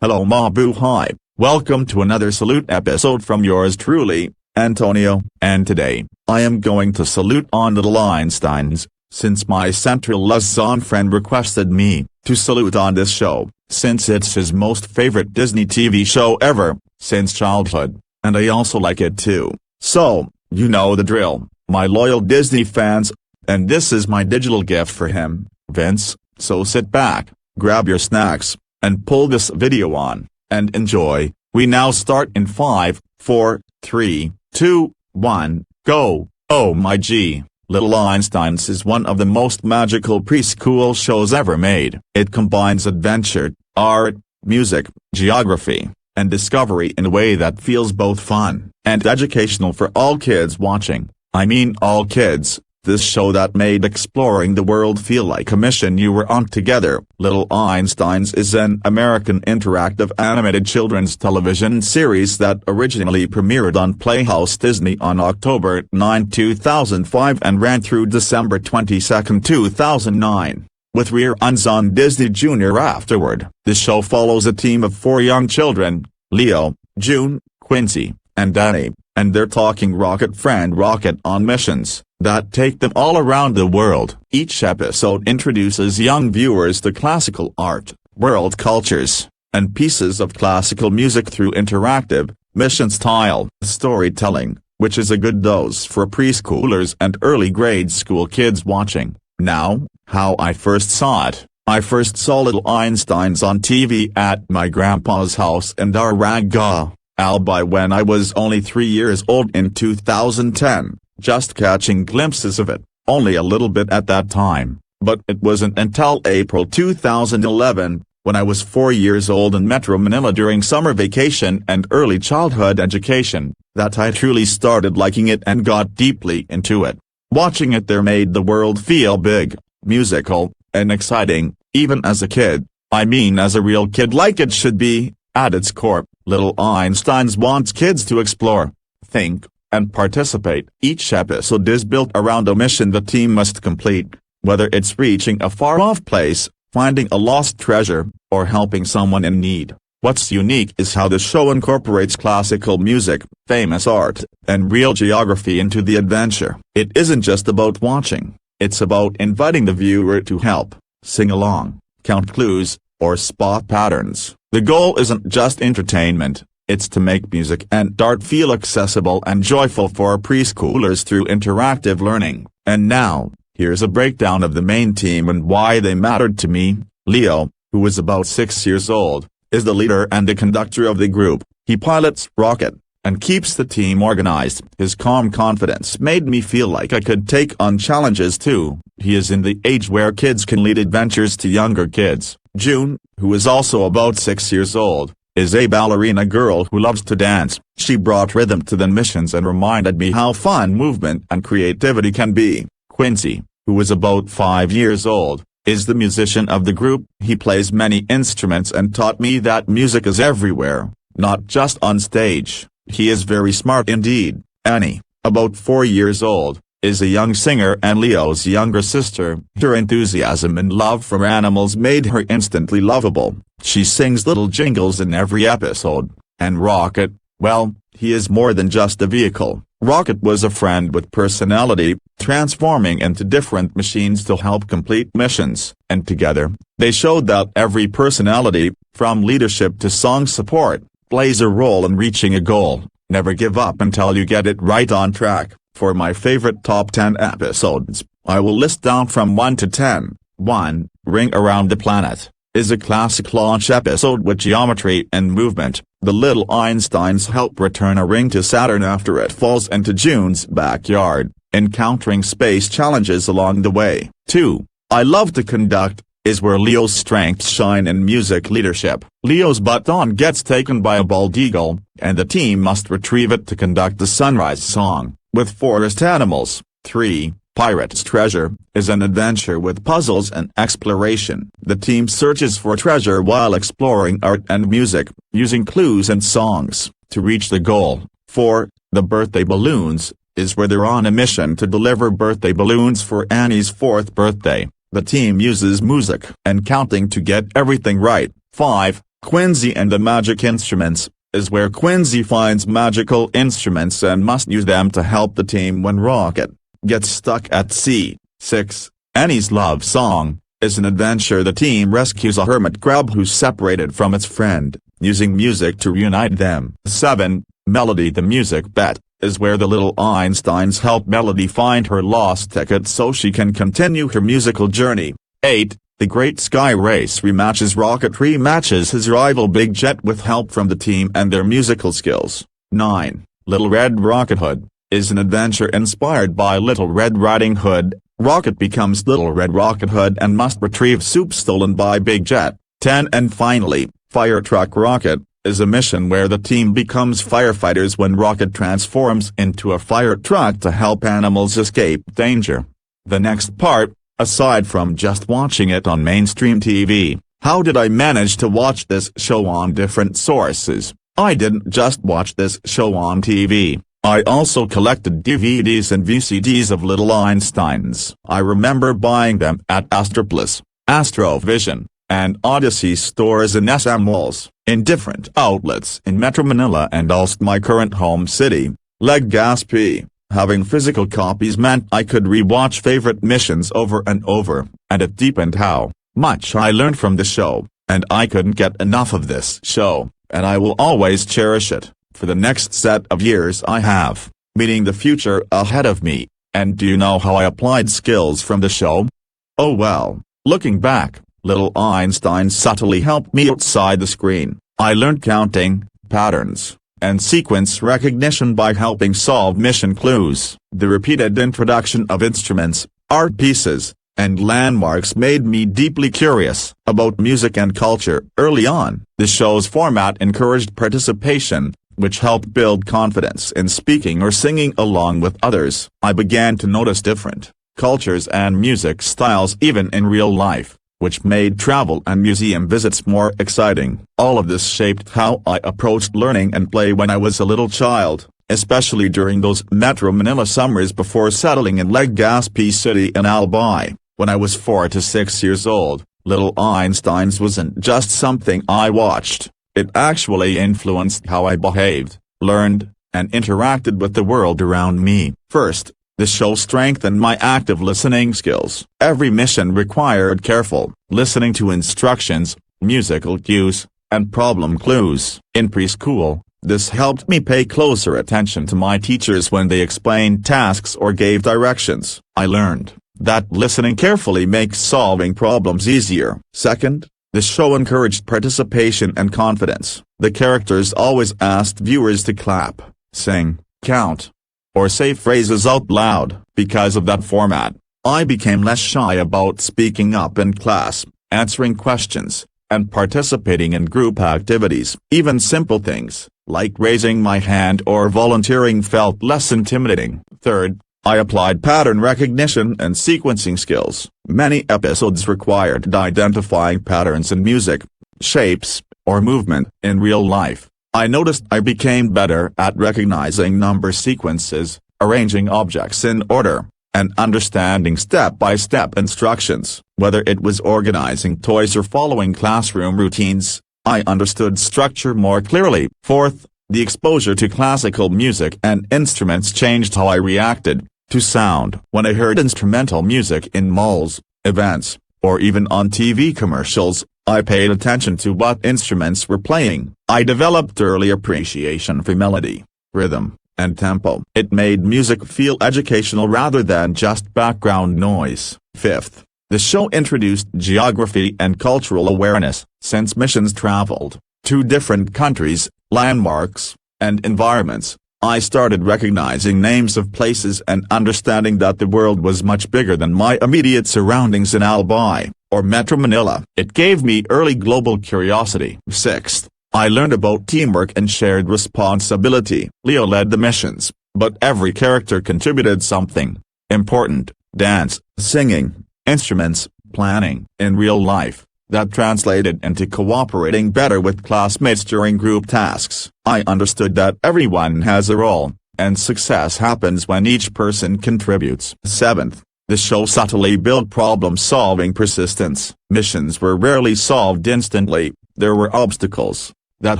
Hello Mabu, hi, welcome to another salute episode from yours truly, Antonio, and today, I am going to salute on Little Einsteins, since my Central Luzon friend requested me to salute on this show, since it's his most favorite Disney TV show ever, since childhood, and I also like it too. So, you know the drill, my loyal Disney fans, and this is my digital gift for him, Vince, so sit back, grab your snacks, and pull this video on, and enjoy. We now start in 5, 4, 3, 2, 1, go. Oh my G, Little Einsteins is one of the most magical preschool shows ever made. It combines adventure, art, music, geography, and discovery in a way that feels both fun and educational for all kids watching. I mean all kids. This show that made exploring the world feel like a mission you were on together. Little Einsteins is an American interactive animated children's television series that originally premiered on Playhouse Disney on October 9, 2005 and ran through December 22, 2009, with reruns on Disney Junior afterward. The show follows a team of 4 young children, Leo, June, Quincy, and Danny, and their talking rocket friend Rocket on missions that take them all around the world. Each episode introduces young viewers to classical art, world cultures, and pieces of classical music through interactive, mission-style storytelling, which is a good dose for preschoolers and early grade school kids watching. Now, how I first saw it. I first saw Little Einsteins on TV at my grandpa's house in Daraga, Albay when I was only 3 years old in 2010. Just catching glimpses of it, only a little bit at that time, but it wasn't until April 2011, when I was 4 years old in Metro Manila during summer vacation and early childhood education, that I truly started liking it and got deeply into it. Watching it there made the world feel big, musical, and exciting, even as a kid, I mean as a real kid like it should be. At its core, Little Einsteins wants kids to explore, think, and participate. Each episode is built around a mission the team must complete, whether it's reaching a far-off place, finding a lost treasure, or helping someone in need. What's unique is how the show incorporates classical music, famous art, and real geography into the adventure. It isn't just about watching, it's about inviting the viewer to help, sing along, count clues, or spot patterns. The goal isn't just entertainment. It's to make music and art feel accessible and joyful for preschoolers through interactive learning. And now, here's a breakdown of the main team and why they mattered to me. Leo, who is about 6 years old, is the leader and the conductor of the group. He pilots Rocket, and keeps the team organized. His calm confidence made me feel like I could take on challenges too. He is in the age where kids can lead adventures to younger kids. June, who is also about 6 years old, is a ballerina girl who loves to dance. She brought rhythm to the missions and reminded me how fun movement and creativity can be. Quincy, who is about 5 years old, is the musician of the group. He plays many instruments and taught me that music is everywhere, not just on stage. He is very smart indeed. Annie, about 4 years old, is a young singer and Leo's younger sister. Her enthusiasm and love for animals made her instantly lovable. She sings little jingles in every episode. And Rocket, well, he is more than just a vehicle. Rocket was a friend with personality, transforming into different machines to help complete missions. And together, they showed that every personality, from leadership to song support, plays a role in reaching a goal. Never give up until you get it right on track. For my favorite top 10 episodes, I will list down from 1 to 10. 1, Ring Around the Planet, is a classic launch episode with geometry and movement. The Little Einsteins help return a ring to Saturn after it falls into June's backyard, encountering space challenges along the way. 2, I Love to Conduct, is where Leo's strengths shine in music leadership. Leo's baton gets taken by a bald eagle, and the team must retrieve it to conduct the sunrise song with forest animals. 3, Pirate's Treasure, is an adventure with puzzles and exploration. The team searches for treasure while exploring art and music, using clues and songs to reach the goal. 4, The Birthday Balloons, is where they're on a mission to deliver birthday balloons for Annie's 4th birthday. The team uses music and counting to get everything right. 5, Quincy and the Magic Instruments is where Quincy finds magical instruments and must use them to help the team when Rocket gets stuck at sea. 6. Annie's Love Song is an adventure. The team rescues a hermit crab who's separated from its friend, using music to reunite them. 7. Melody the Music Bet is where the Little Einsteins help Melody find her lost ticket so she can continue her musical journey. 8. The Great Sky Race rematches. Rocket rematches his rival Big Jet with help from the team and their musical skills. 9. Little Red Rocket Hood is an adventure inspired by Little Red Riding Hood. Rocket becomes Little Red Rocket Hood and must retrieve soup stolen by Big Jet. 10. And finally, Fire Truck Rocket is a mission where the team becomes firefighters when Rocket transforms into a fire truck to help animals escape danger. The next part, aside from just watching it on mainstream TV, how did I manage to watch this show on different sources? I didn't just watch this show on TV. I also collected DVDs and VCDs of Little Einsteins. I remember buying them at Astroplus, AstroVision, and Odyssey stores in SM malls, in different outlets in Metro Manila and also my current home city, Legazpi. Having physical copies meant I could re-watch favorite missions over and over, and it deepened how much I learned from the show, and I couldn't get enough of this show, and I will always cherish it for the next set of years I have, meeting the future ahead of me. And do you know how I applied skills from the show? Oh well, looking back, Little Einstein subtly helped me outside the screen. I learned counting, patterns, and sequence recognition by helping solve mission clues. The repeated introduction of instruments, art pieces, and landmarks made me deeply curious about music and culture. Early on, the show's format encouraged participation, which helped build confidence in speaking or singing along with others. I began to notice different cultures and music styles even in real life, which made travel and museum visits more exciting. All of this shaped how I approached learning and play when I was a little child, especially during those Metro Manila summers before settling in Legazpi City in Albay. When I was 4 to 6 years old, Little Einsteins wasn't just something I watched, it actually influenced how I behaved, learned, and interacted with the world around me. First, the show strengthened my active listening skills. Every mission required careful listening to instructions, musical cues, and problem clues. In preschool, this helped me pay closer attention to my teachers when they explained tasks or gave directions. I learned that listening carefully makes solving problems easier. Second, the show encouraged participation and confidence. The characters always asked viewers to clap, sing, count, or say phrases out loud. Because of that format, I became less shy about speaking up in class, answering questions, and participating in group activities. Even simple things, like raising my hand or volunteering, felt less intimidating. Third, I applied pattern recognition and sequencing skills. Many episodes required identifying patterns in music, shapes, or movement. In real life, I noticed I became better at recognizing number sequences, arranging objects in order, and understanding step-by-step instructions. Whether it was organizing toys or following classroom routines, I understood structure more clearly. Fourth, the exposure to classical music and instruments changed how I reacted to sound. When I heard instrumental music in malls, events, or even on TV commercials, I paid attention to what instruments were playing. I developed early appreciation for melody, rhythm, and tempo. It made music feel educational rather than just background noise. Fifth, the show introduced geography and cultural awareness. Since missions traveled to different countries, landmarks, and environments, I started recognizing names of places and understanding that the world was much bigger than my immediate surroundings in Albay, or Metro Manila. It gave me early global curiosity. Sixth, I learned about teamwork and shared responsibility. Leo led the missions, but every character contributed something important: dance, singing, instruments, planning. In real life, that translated into cooperating better with classmates during group tasks. I understood that everyone has a role, and success happens when each person contributes. Seventh, the show subtly built problem-solving persistence. Missions were rarely solved instantly. There were obstacles that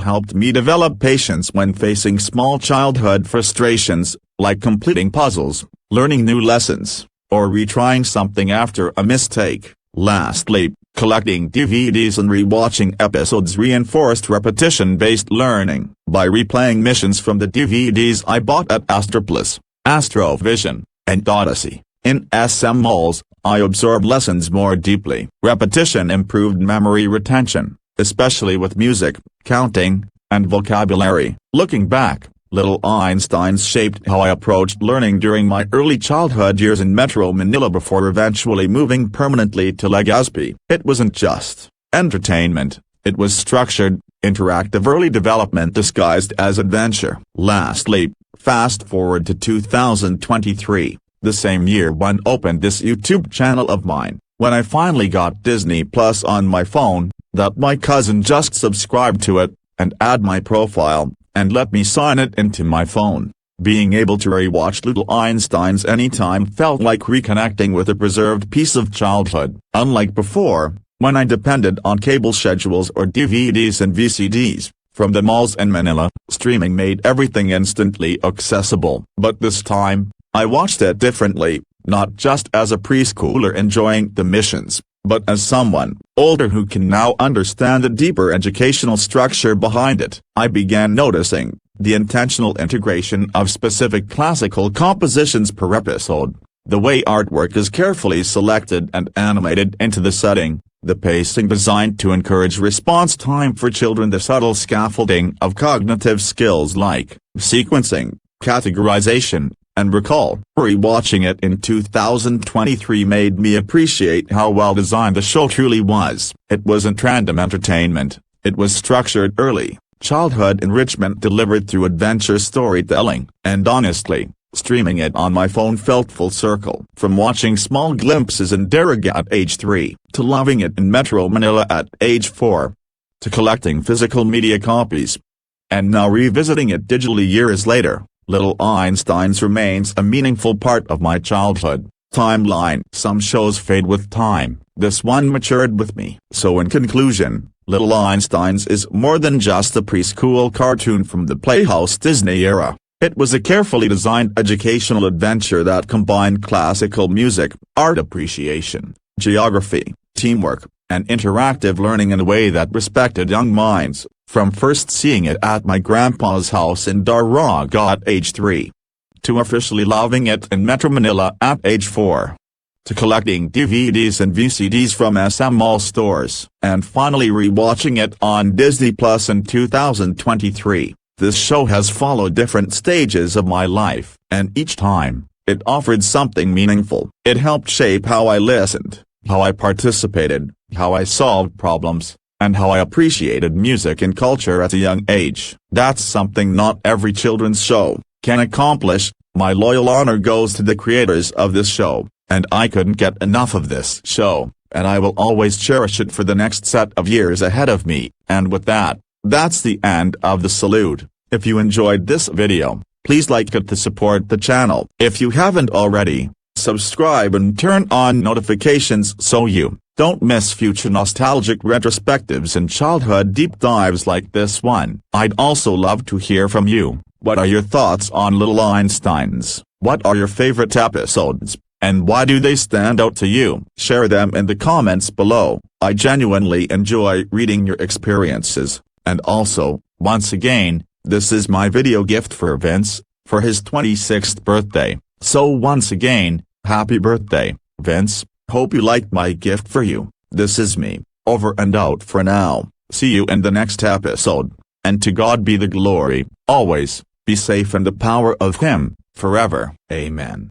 helped me develop patience when facing small childhood frustrations, like completing puzzles, learning new lessons, or retrying something after a mistake. Lastly, collecting DVDs and rewatching episodes reinforced repetition-based learning. By replaying missions from the DVDs I bought at Astroplus, AstroVision, and Odyssey, in SM malls, I absorbed lessons more deeply. Repetition improved memory retention, especially with music, counting, and vocabulary. Looking back, Little Einsteins shaped how I approached learning during my early childhood years in Metro Manila before eventually moving permanently to Legazpi. It wasn't just entertainment, it was structured, interactive early development disguised as adventure. Lastly, fast forward to 2023, the same year one opened this YouTube channel of mine, when I finally got Disney Plus on my phone, that my cousin just subscribed to it, and add my profile, and let me sign it into my phone. Being able to rewatch Little Einsteins anytime felt like reconnecting with a preserved piece of childhood. Unlike before, when I depended on cable schedules or DVDs and VCDs, from the malls in Manila, streaming made everything instantly accessible. But this time, I watched it differently, not just as a preschooler enjoying the missions, but as someone older who can now understand the deeper educational structure behind it. I began noticing the intentional integration of specific classical compositions per episode, the way artwork is carefully selected and animated into the setting, the pacing designed to encourage response time for children, the subtle scaffolding of cognitive skills like sequencing, categorization, and recall. Rewatching it in 2023 made me appreciate how well designed the show truly was. It wasn't random entertainment, it was structured early childhood enrichment delivered through adventure storytelling. And honestly, streaming it on my phone felt full circle. From watching small glimpses in Daraga at age 3, to loving it in Metro Manila at age 4, to collecting physical media copies, and now revisiting it digitally years later, Little Einsteins remains a meaningful part of my childhood timeline. Some shows fade with time, this one matured with me. So in conclusion, Little Einsteins is more than just a preschool cartoon from the Playhouse Disney era. It was a carefully designed educational adventure that combined classical music, art appreciation, geography, teamwork, and interactive learning in a way that respected young minds. From first seeing it at my grandpa's house in Daraga at age 3, to officially loving it in Metro Manila at age 4, to collecting DVDs and VCDs from SM mall stores, and finally rewatching it on Disney Plus in 2023, this show has followed different stages of my life, and each time, it offered something meaningful. It helped shape how I listened, how I participated, how I solved problems, and how I appreciated music and culture at a young age. That's something not every children's show can accomplish. My loyal honor goes to the creators of this show, and I couldn't get enough of this show, and I will always cherish it for the next set of years ahead of me. And with that, that's the end of the salute. If you enjoyed this video, please like it to support the channel. If you haven't already, subscribe and turn on notifications so you don't miss future nostalgic retrospectives and childhood deep dives like this one. I'd also love to hear from you. What are your thoughts on Little Einsteins? What are your favorite episodes, and why do they stand out to you? Share them in the comments below. I genuinely enjoy reading your experiences. And also, once again, this is my video gift for Vince, for his 26th birthday. So once again, happy birthday, Vince. Hope you liked my gift for you. This is me, over and out for now. See you in the next episode. And to God be the glory, always, be safe in the power of Him, forever. Amen.